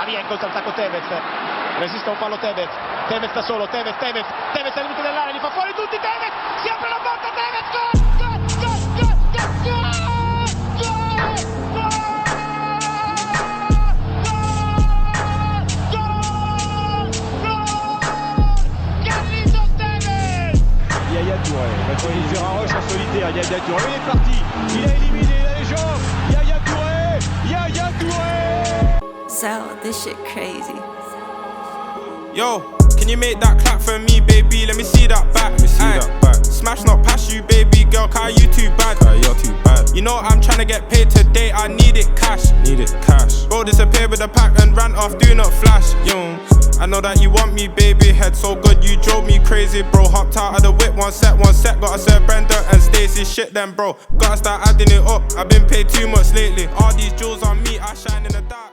va via, incontra il tacco Tevez, resiste un fallo Tevez da solo, Tevez al limite dell'area, li fa fuori tutti, Tevez, si apre la porta, Tevez, gol! Yaya Touré, va il faire un rush en solitaire, Yaya Touré, il est parti, il a éliminé les gens, Yaya Touré. So, this shit crazy. Yo, can you make that clap for me, baby? Let me see that back. Smash not pass you, baby girl, Kai, you too bad. You're too bad. You know I'm trying to get paid today, I need it cash. Bro disappeared with the pack and ran off, do not flash. Yo, I know that you want me, baby, head so good, you drove me crazy, bro. Hopped out of the whip, one set, gotta serve Brenda and Stacey, shit then, bro. Gotta start adding it up, I've been paid too much lately. All these jewels on me, I shine in the dark.